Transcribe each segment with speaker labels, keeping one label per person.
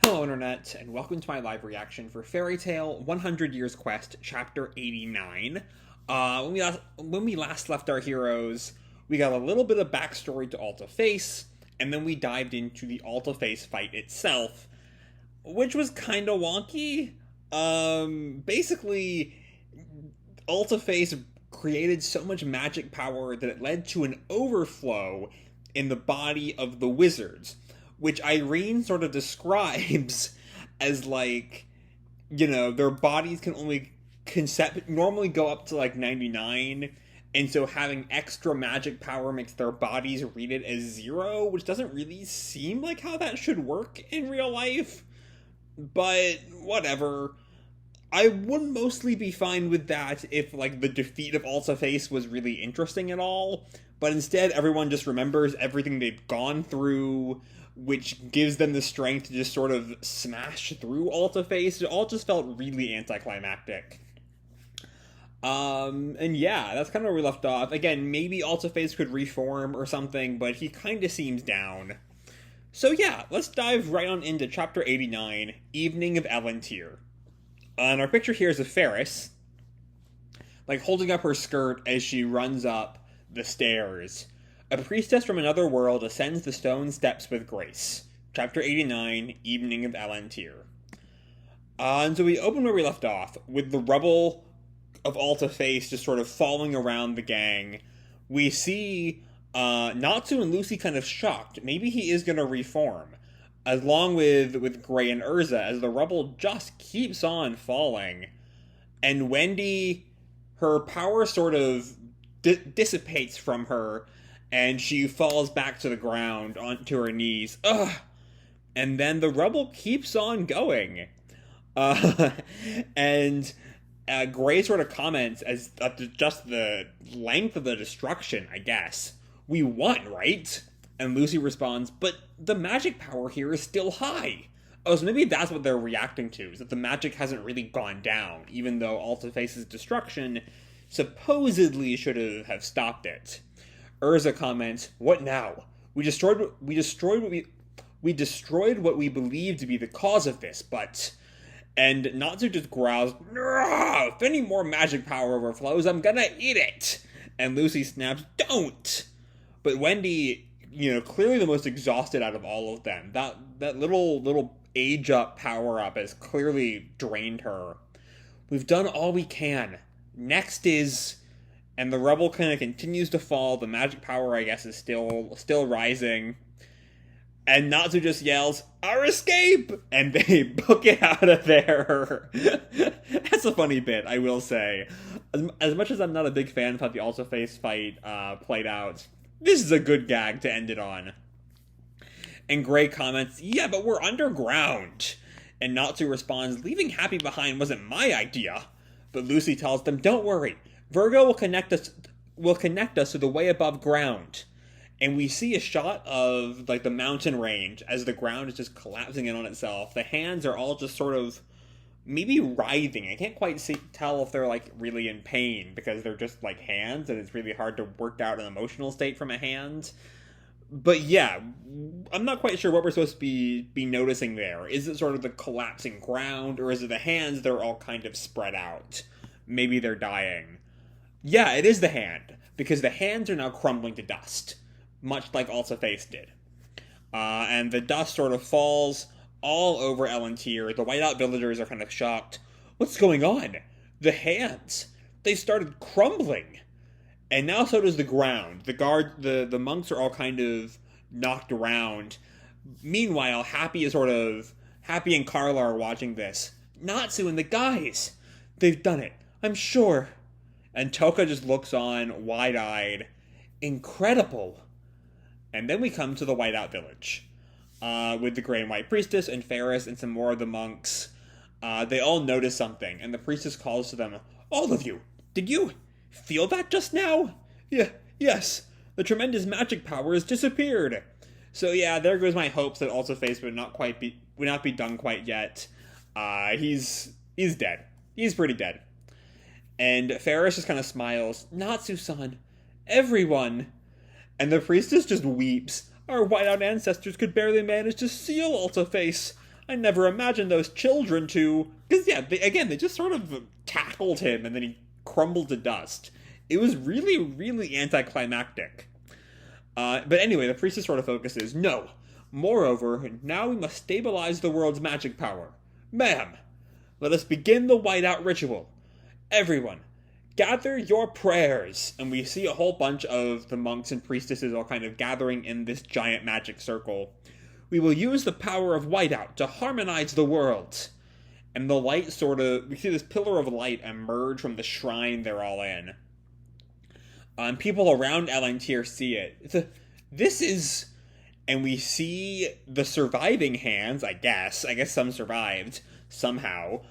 Speaker 1: Hello Internet, and welcome to my live reaction for Fairy Tale 100 Years Quest, Chapter 89. When we last left our heroes, we got a little bit of backstory to Alta Face, and then we dived into the Alta Face fight itself, which was kinda wonky. Basically, Alta Face created so much magic power that it led to an overflow in the body of the wizards, which Irene sort of describes as their bodies can only normally go up to 99, and so having extra magic power makes their bodies read it as 0, which doesn't really seem like how that should work in real life, but whatever. I would mostly be fine with that if, the defeat of Alta Face was really interesting at all, but instead everyone just remembers everything they've gone through, which gives them the strength to just sort of smash through Alta Face. It all just felt really anticlimactic. And yeah, that's kind of where we left off. Again, maybe Alta Face could reform or something, but he kind of seems down. So yeah, let's dive right on into Chapter 89, Evening of Elentir. And our picture here is of Faris, holding up her skirt as she runs up the stairs. A priestess from another world ascends the stone steps with grace. Chapter 89, Evening of Elentir. And so we open where we left off, with the rubble of Alta Face just sort of falling around the gang. We see Natsu and Lucy kind of shocked. Maybe he is going to reform, along with Gray and Urza, as the rubble just keeps on falling. And Wendy, her power sort of dissipates from her, and she falls back to the ground onto her knees. Ugh! And then the rubble keeps on going. And Gray sort of comments as just the length of the destruction, I guess. We won, right? And Lucy responds, but the magic power here is still high. Oh, so maybe that's what they're reacting to, is that the magic hasn't really gone down, even though Alta Face's destruction supposedly should have stopped it. Urza comments, what now? We destroyed what we believed to be the cause of this, but... And Natsu just growls, if any more magic power overflows, I'm gonna eat it! And Lucy snaps, don't! But Wendy, clearly the most exhausted out of all of them. That little age-up power-up has clearly drained her. We've done all we can. Next is... And the rubble kind of continues to fall. The magic power, I guess, is still rising. And Natsu just yells, our escape! And they book it out of there. That's a funny bit, I will say. As much as I'm not a big fan of how the Alta Face fight played out, this is a good gag to end it on. And Gray comments, yeah, but we're underground. And Natsu responds, leaving Happy behind wasn't my idea. But Lucy tells them, don't worry. Virgo will connect us to the way above ground. And we see a shot of, the mountain range as the ground is just collapsing in on itself. The hands are all just sort of maybe writhing. I can't quite tell if they're, really in pain, because they're just, hands, and it's really hard to work out an emotional state from a hand. But yeah, I'm not quite sure what we're supposed to be noticing there. Is it sort of the collapsing ground, or is it the hands that are all kind of spread out? Maybe they're dying. Yeah, it is the hand, because the hands are now crumbling to dust, much like Alta Face did. And the dust sort of falls all over Elentir. The whiteout villagers are kind of shocked. What's going on? The hands, they started crumbling. And now so does the ground. The monks are all kind of knocked around. Meanwhile, Happy and Carla are watching this. Natsu and the guys, they've done it, I'm sure. And Touka just looks on, wide-eyed. Incredible. And then we come to the Whiteout Village, with the Gray and White Priestess and Faris and some more of the monks. They all notice something, and the priestess calls to them, all of you, did you feel that just now? Yes, the tremendous magic power has disappeared. So yeah, there goes my hopes that Alta Face would not be done quite yet. He's dead. He's pretty dead. And Faris just kind of smiles. Natsu-san, everyone. And the priestess just weeps. Our whiteout ancestors could barely manage to seal Alta Face. I never imagined those children to... Because, yeah, they just sort of tackled him and then he crumbled to dust. It was really, really anticlimactic. But anyway, the priestess sort of focuses, no. Moreover, now we must stabilize the world's magic power. Ma'am, let us begin the whiteout ritual. Everyone, gather your prayers. And we see a whole bunch of the monks and priestesses all kind of gathering in this giant magic circle. We will use the power of whiteout to harmonize the world. And the light we see this pillar of light emerge from the shrine they're all in. And people around Elentir see it. This is... And we see the surviving hands, I guess some survived, somehow,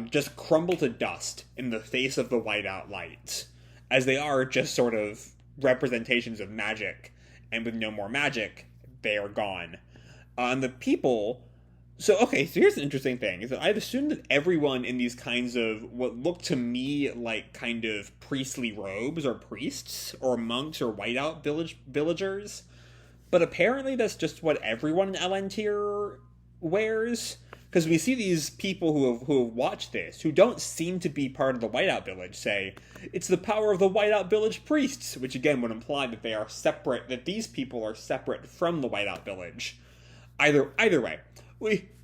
Speaker 1: just crumble to dust in the face of the whiteout light. As they are just sort of representations of magic. And with no more magic, they are gone. And the people... So here's an interesting thing, is that I've assumed that everyone in these kinds of what look to me like kind of priestly robes or priests or monks or whiteout villagers, but apparently that's just what everyone in Elentir wears, because we see these people who have watched this, who don't seem to be part of the whiteout village, say, it's the power of the whiteout village priests, which again would imply that they are separate, that these people are separate from the whiteout village. Either way.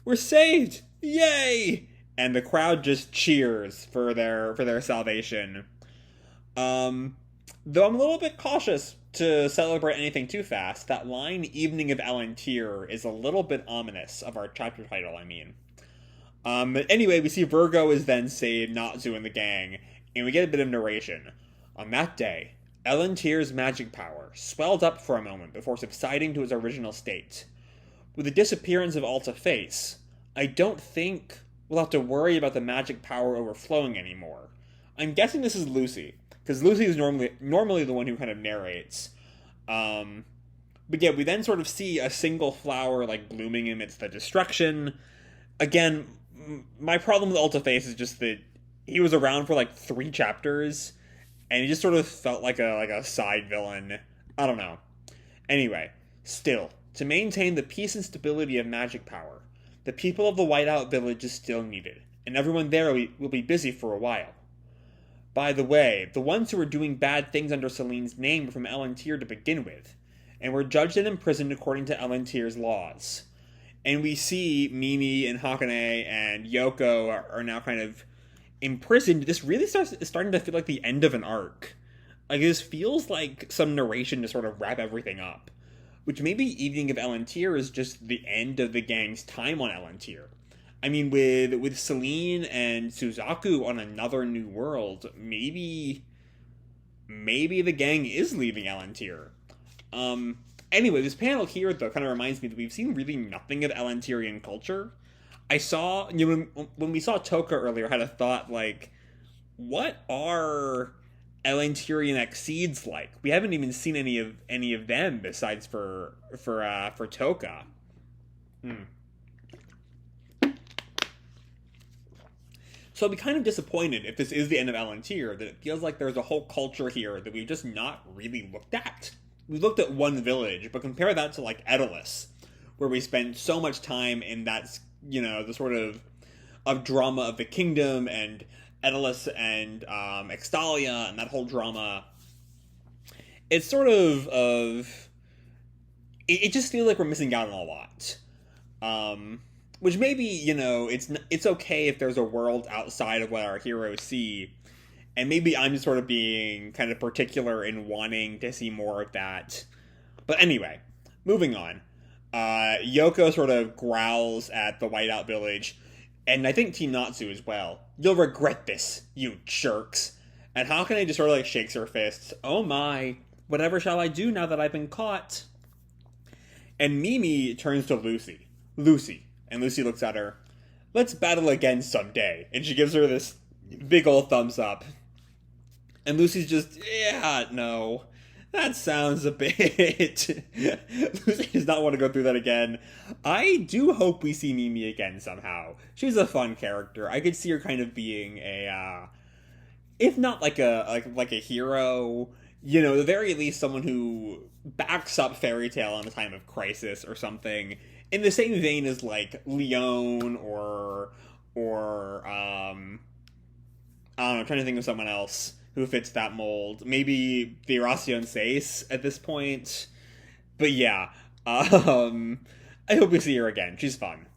Speaker 1: We're saved! Yay! And the crowd just cheers for their salvation. Though I'm a little bit cautious to celebrate anything too fast. That line, Evening of Elentir, is a little bit ominous of our chapter title, I mean. But anyway, we see Virgo is then saved, Natsu and the gang, and we get a bit of narration. On that day, Elentir's magic power swelled up for a moment before subsiding to its original state. With the disappearance of Alta Face, I don't think we'll have to worry about the magic power overflowing anymore. I'm guessing this is Lucy, because Lucy is normally the one who kind of narrates. But yeah, we then sort of see a single flower like blooming amidst the destruction. Again, my problem with Alta Face is just that he was around for like 3 chapters, and he just sort of felt like a side villain. I don't know. Anyway, still, to maintain the peace and stability of magic power, the people of the Whiteout Village is still needed, and everyone there will be busy for a while. By the way, the ones who were doing bad things under Selene's name were from Elentir to begin with, and were judged and imprisoned according to Elentir's laws. And we see Mimi and Hakane and Yoko are now kind of imprisoned. This really is starting to feel like the end of an arc. Like, this feels like some narration to sort of wrap everything up. Which maybe Evening of Elentir is just the end of the gang's time on Elentir. I mean, with Selene and Suzaku on another new world, maybe the gang is leaving Elentir. Anyway, this panel here, though, kind of reminds me that we've seen really nothing of Elentirian culture. I saw, when we saw Touka earlier, I had a thought, like, what are Elentirian exceeds like? We haven't even seen any of them besides for Touka. So I'll be kind of disappointed if this is the end of Elentir, that it feels like there's a whole culture here that we've just not really looked at. We looked at one village, but compare that to like Edelus, where we spend so much time in that, the sort of drama of the kingdom and Edelus and Extalia and that whole drama. It's sort of it just feels like we're missing out on a lot. Which maybe, it's okay if there's a world outside of what our heroes see. And maybe I'm just sort of being kind of particular in wanting to see more of that. But anyway, moving on. Yoko sort of growls at the Whiteout Village, and I think Team Natsu as well. You'll regret this, you jerks. And Hakane just sort of like shakes her fists. Oh my, whatever shall I do now that I've been caught? And Mimi turns to Lucy. And Lucy looks at her. Let's battle again someday. And she gives her this big old thumbs up. And Lucy's just, yeah, no. That sounds a bit... Lucy does not want to go through that again. I do hope we see Mimi again somehow. She's a fun character. I could see her kind of being a... if not like a hero, at the very least someone who backs up Fairy Tail in a time of crisis or something. in the same vein as like Leon or I don't know, I'm trying to think of someone else who fits that mold. Maybe Viracion Seis at this point. But yeah, I hope we see her again. She's fun.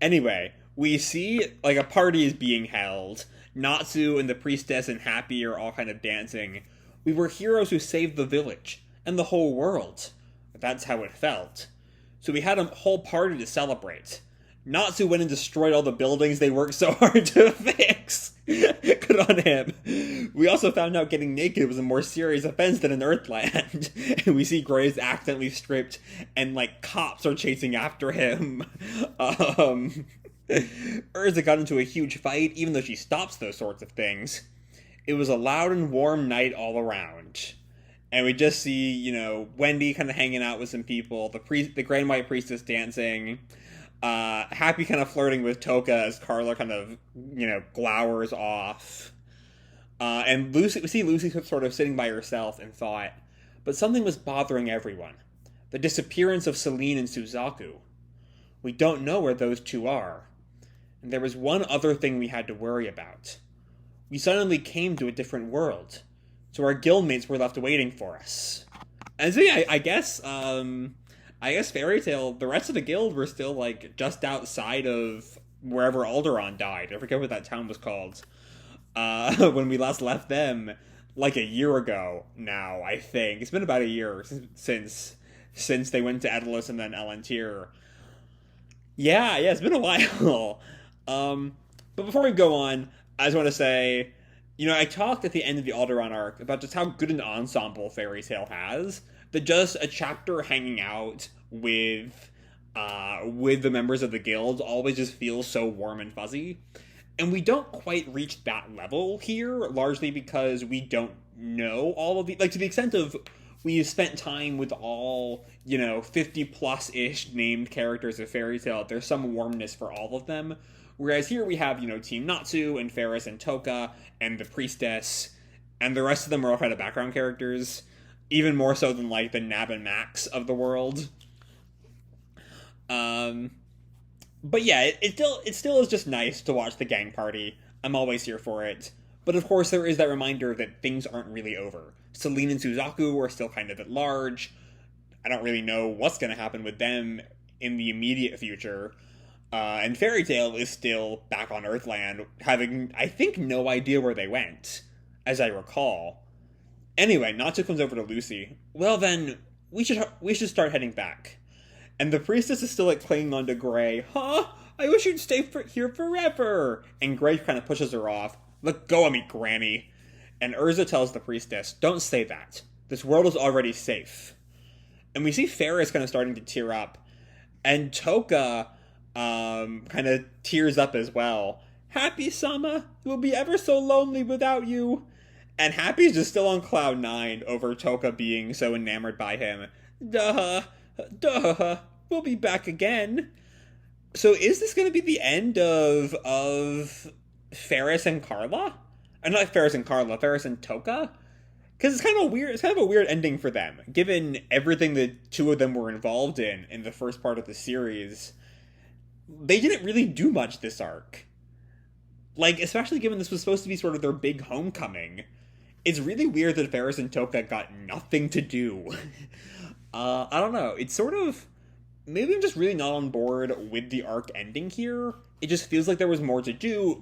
Speaker 1: Anyway, we see like a party is being held. Natsu and the priestess and Happy are all kind of dancing. We were heroes who saved the village and the whole world. That's how it felt. So we had a whole party to celebrate. Natsu went and destroyed all the buildings they worked so hard to fix. Good on him. We also found out getting naked was a more serious offense than in Earthland. And we see Gray's accidentally stripped and like cops are chasing after him. Urza got into a huge fight, even though she stops those sorts of things. It was a loud and warm night all around. And we just see, you know, Wendy kind of hanging out with some people, the Grand White Priestess dancing, Happy kind of flirting with Touka as Carla kind of, you know, glowers off. And Lucy, we see Lucy sort of sitting by herself in thought, but something was bothering everyone. The disappearance of Selene and Suzaku. We don't know where those two are. And there was one other thing we had to worry about. We suddenly came to a different world, so our guildmates were left waiting for us. And so yeah, I guess Fairy Tail, the rest of the guild were still like just outside of wherever Alderaan died. I forget what that town was called. When we last left them, like a year ago now, I think. It's been about a year since they went to Edelus and then Elentir. Yeah, it's been a while. But before we go on, I just want to say, you know, I talked at the end of the Alderaan arc about just how good an ensemble Fairy Tail has. That just a chapter hanging out with the members of the guild always just feels so warm and fuzzy. And we don't quite reach that level here, largely because we don't know all of the, like, to the extent of we've spent time with all, you know, 50-plus-ish named characters of Fairy Tail. There's some warmness for all of them. Whereas here we have, you know, Team Natsu and Faris and Touka and the Priestess, and the rest of them are all kind of background characters, even more so than, like, the Nab and Max of the world. But yeah, it still is just nice to watch the gang party. I'm always here for it. But of course there is that reminder that things aren't really over. Selene and Suzaku are still kind of at large. I don't really know what's going to happen with them in the immediate future. And Fairy Tail is still back on Earthland, having, I think, no idea where they went, as I recall. Anyway, Natsu comes over to Lucy. Well then, we should start heading back. And the priestess is still, like, clinging on to Gray. Huh? I wish you'd stay here forever! And Gray kind of pushes her off. Let go of me, Granny! And Urza tells the priestess, don't say that. This world is already safe. And we see Faris kind of starting to tear up. And Touka kind of tears up as well. Happy, Sama? It will be ever so lonely without you. And Happy's just still on cloud 9 over Touka being so enamored by him. Duh, we'll be back again. So is this going to be the end of Faris and Carla? Not Faris and Carla, Faris and Touka? Because it's kind of weird. It's kind of a weird ending for them, given everything the two of them were involved in the first part of the series. They didn't really do much this arc. Like, especially given this was supposed to be sort of their big homecoming. It's really weird that Faris and Touka got nothing to do. I don't know. It's sort of... Maybe I'm just really not on board with the arc ending here. It just feels like there was more to do.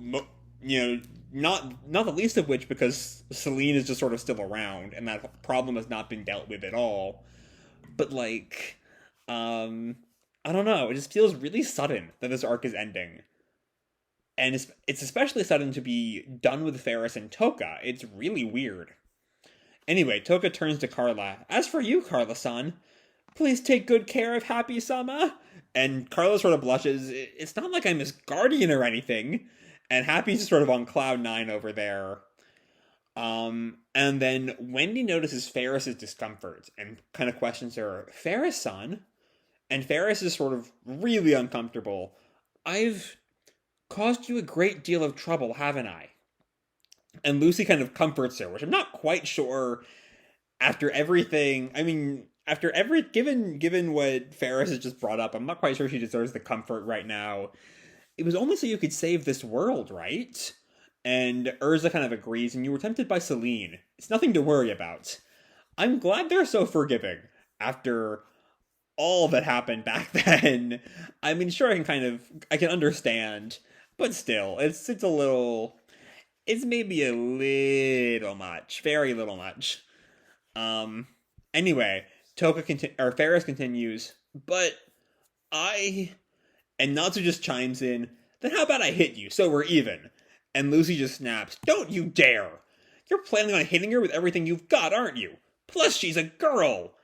Speaker 1: You know, not the least of which because Selene is just sort of still around, and that problem has not been dealt with at all. But, like... I don't know. It just feels really sudden that this arc is ending. And it's especially sudden to be done with Faris and Touka. It's really weird. Anyway, Touka turns to Carla. As for you, Carla-san, please take good care of Happy-sama. And Carla sort of blushes. It's not like I'm his guardian or anything. And Happy's just sort of on cloud 9 over there. And then Wendy notices Faris' discomfort and kind of questions her, Faris-san? And Faris is sort of really uncomfortable. I've caused you a great deal of trouble, haven't I? And Lucy kind of comforts her, which I'm not quite sure after everything. I mean, given what Faris has just brought up, I'm not quite sure she deserves the comfort right now. It was only so you could save this world, right? And Urza kind of agrees, and you were tempted by Selene. It's nothing to worry about. I'm glad they're so forgiving after all that happened back then. I mean, sure, I can understand, but still, it's a little, it's maybe a little much, very little much. Um, anyway, Faris continues, but I, and Natsu just chimes in, then how about I hit you so we're even? And Lucy just snaps, don't you dare! You're planning on hitting her with everything you've got, aren't you? Plus, she's a girl!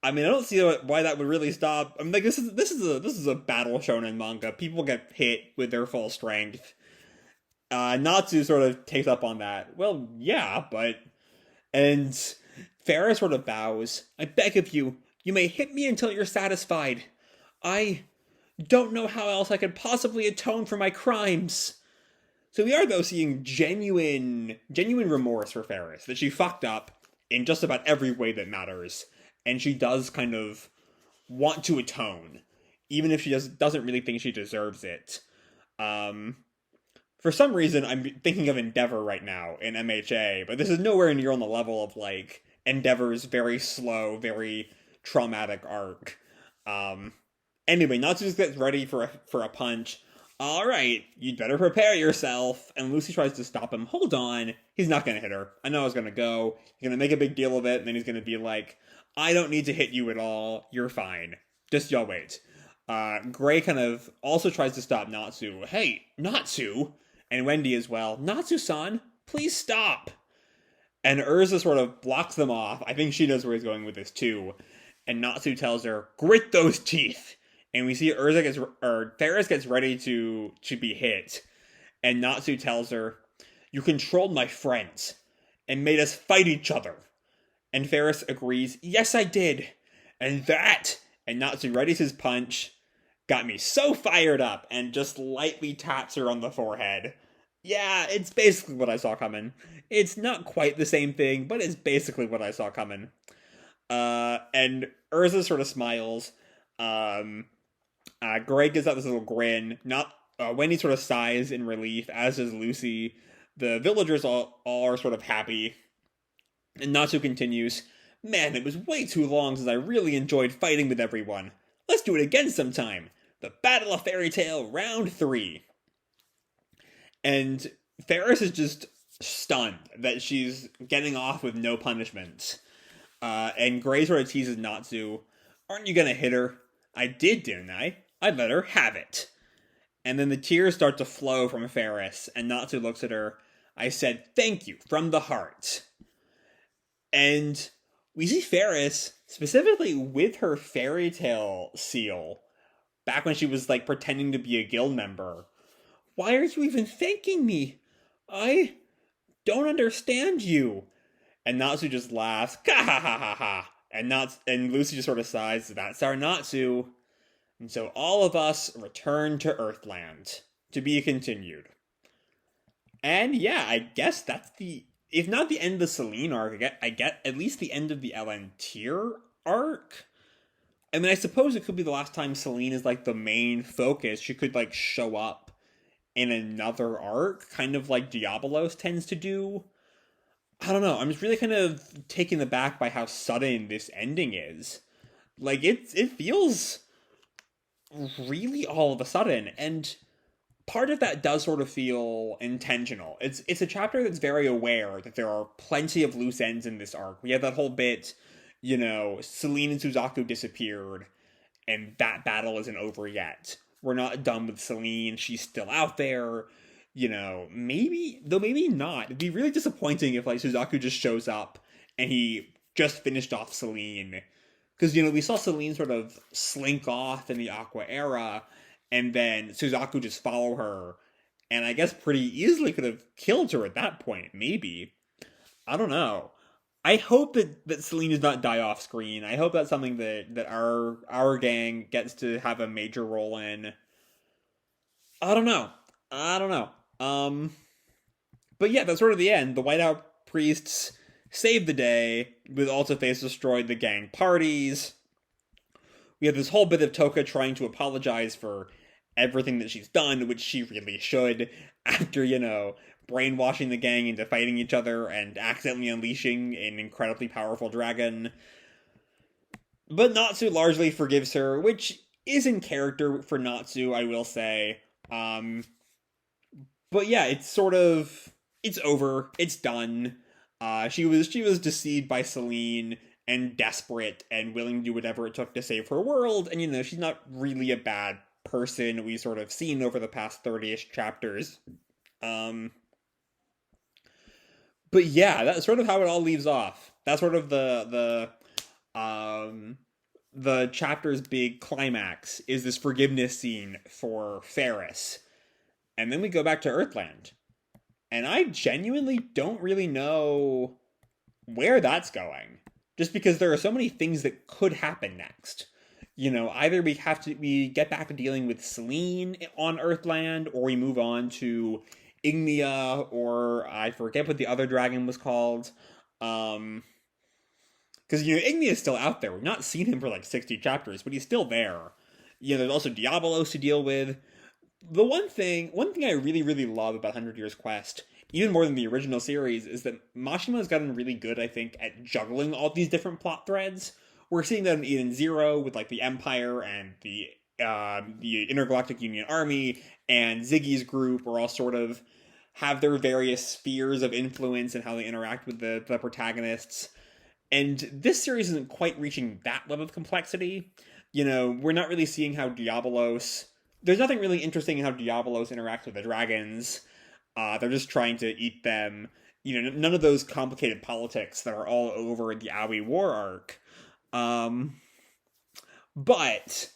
Speaker 1: I mean, I don't see why that would really stop. I mean, like, this is a battle shonen manga. People get hit with their full strength. Natsu sort of takes up on that. Well, yeah, but... And Farah sort of bows. I beg of you, you may hit me until you're satisfied. I don't know how else I could possibly atone for my crimes. So we are, though, seeing genuine remorse for Faris, that she fucked up in just about every way that matters. And she does kind of want to atone, even if she doesn't really think she deserves it. For some reason, I'm thinking of Endeavor right now in MHA, but this is nowhere near on the level of, like, Endeavor's very slow, very traumatic arc. Anyway, Natsu gets ready for a punch. Alright, you'd better prepare yourself. And Lucy tries to stop him. Hold on. He's not gonna hit her. I know I was gonna go. He's gonna make a big deal of it, and then he's gonna be like, I don't need to hit you at all. You're fine. Just y'all wait. Gray kind of also tries to stop Natsu. Hey, Natsu! And Wendy as well. Natsu-san, please stop! And Urza sort of blocks them off. I think she knows where he's going with this too. And Natsu tells her, grit those teeth! And we see Faris gets ready to be hit. And Natsu tells her, you controlled my friends and made us fight each other. And Faris agrees, yes I did. And Natsu readies his punch, got me so fired up, and just lightly taps her on the forehead. Yeah, it's basically what I saw coming. It's not quite the same thing, but it's basically what I saw coming. And Urza sort of smiles. Greg gives out this little grin. Wendy sort of sighs in relief, as does Lucy. The villagers all are sort of happy. And Natsu continues, man, it was way too long since I really enjoyed fighting with everyone. Let's do it again sometime. The Battle of Fairy Tail Round 3. And Faris is just stunned that she's getting off with no punishment. And Gray sort of teases Natsu, aren't you gonna hit her? I did, didn't I? I let her have it. And then the tears start to flow from Faris, and Natsu looks at her. I said, thank you, from the heart. And we see Faris, specifically with her fairy tale seal, back when she was, like, pretending to be a guild member. Why are you even thanking me? I don't understand you. And Natsu just laughs, ha ha ha ha ha. And Lucy just sort of sighs, that's our Natsu. And so all of us return to Earthland, to be continued. And yeah, I guess that's if not the end of the Selene arc, I get at least the end of the Elentir arc. I mean, I suppose it could be the last time Selene is, like, the main focus. She could, like, show up in another arc, kind of like Diabolos tends to do. I don't know, I'm just really kind of taken aback by how sudden this ending is. Like, it feels really all of a sudden, and part of that does sort of feel intentional. It's a chapter that's very aware that there are plenty of loose ends in this arc. We have that whole bit, Selene and Suzaku disappeared, and that battle isn't over yet. We're not done with Selene, she's still out there. Maybe not. It'd be really disappointing if, like, Suzaku just shows up and he just finished off Selene. Because, we saw Selene sort of slink off in the Aqua era, and then Suzaku just follow her, and I guess pretty easily could have killed her at that point, maybe. I don't know. I hope that Selene does not die off screen. I hope that's something that our gang gets to have a major role in. I don't know. But yeah, that's sort of the end. The Whiteout priests save the day, with Altaface destroyed the gang parties. We have this whole bit of Touka trying to apologize for everything that she's done, which she really should, after, brainwashing the gang into fighting each other and accidentally unleashing an incredibly powerful dragon. But Natsu largely forgives her, which is in character for Natsu, I will say. But yeah, it's over. It's done. She was deceived by Selene and desperate and willing to do whatever it took to save her world. And she's not really a bad person. We sort of seen over the past 30-ish chapters. But yeah, that's sort of how it all leaves off. That's sort of the chapter's big climax is this forgiveness scene for Faris. And then we go back to Earthland. And I genuinely don't really know where that's going. Just because there are so many things that could happen next. Either we get back to dealing with Selene on Earthland, or we move on to Ignia, or I forget what the other dragon was called. Because, Ignia is still out there. We've not seen him for like 60 chapters, but he's still there. There's also Diabolos to deal with. The one thing I really, really love about 100 Years Quest, even more than the original series, is that Mashima has gotten really good, I think, at juggling all these different plot threads. We're seeing that in Eden Zero with like the Empire and the Intergalactic Union Army and Ziggy's group are all sort of have their various spheres of influence and how they interact with the protagonists. And this series isn't quite reaching that level of complexity. We're not really seeing how Diabolos... There's nothing really interesting in how Diabolos interacts with the dragons. They're just trying to eat them. None of those complicated politics that are all over the Aoi War arc. But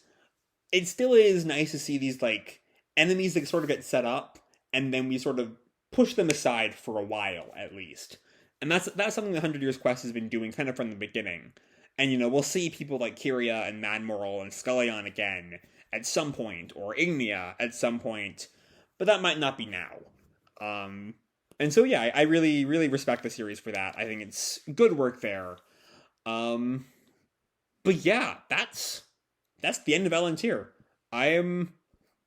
Speaker 1: it still is nice to see these, like, enemies that sort of get set up, and then we sort of push them aside for a while, at least. And that's something the 100 Years Quest has been doing kind of from the beginning. And, we'll see people like Kyria and Madmoral and Skullion again at some point, or Ignia at some point, but that might not be now. And so, yeah, I really, really respect the series for that. I think it's good work there. But yeah, that's the end of Elentir. I am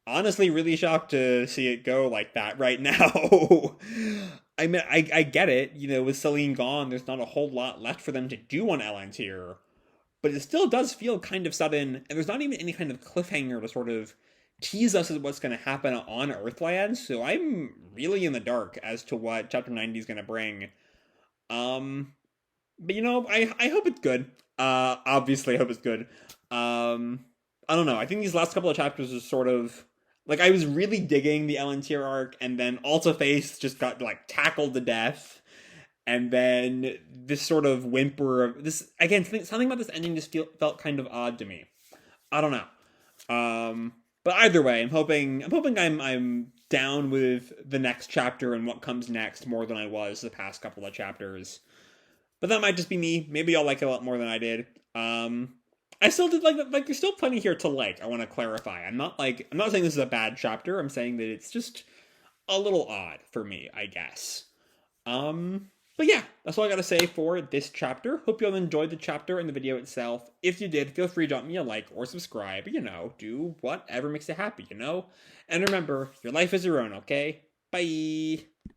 Speaker 1: honestly really shocked to see it go like that right now. I mean, I get it. With Selene gone, there's not a whole lot left for them to do on Elentir. But it still does feel kind of sudden, and there's not even any kind of cliffhanger to sort of tease us as what's going to happen on Earthland, so I'm really in the dark as to what Chapter 90 is going to bring. But I hope it's good. Obviously I hope it's good. I don't know, I think these last couple of chapters are sort of... Like, I was really digging the Elentir arc, and then Altaface just got, like, tackled to death. And then this sort of whimper of this again. Something about this ending just felt kind of odd to me. I don't know. But either way, I'm hoping I'm down with the next chapter and what comes next more than I was the past couple of chapters. But that might just be me. Maybe I'll like it a lot more than I did. I still did like there's still plenty here to like. I want to clarify. I'm not saying this is a bad chapter. I'm saying that it's just a little odd for me, I guess. But yeah, that's all I gotta say for this chapter. Hope you all enjoyed the chapter and the video itself. If you did, feel free to drop me a like or subscribe. Do whatever makes you happy, And remember, your life is your own, okay? Bye!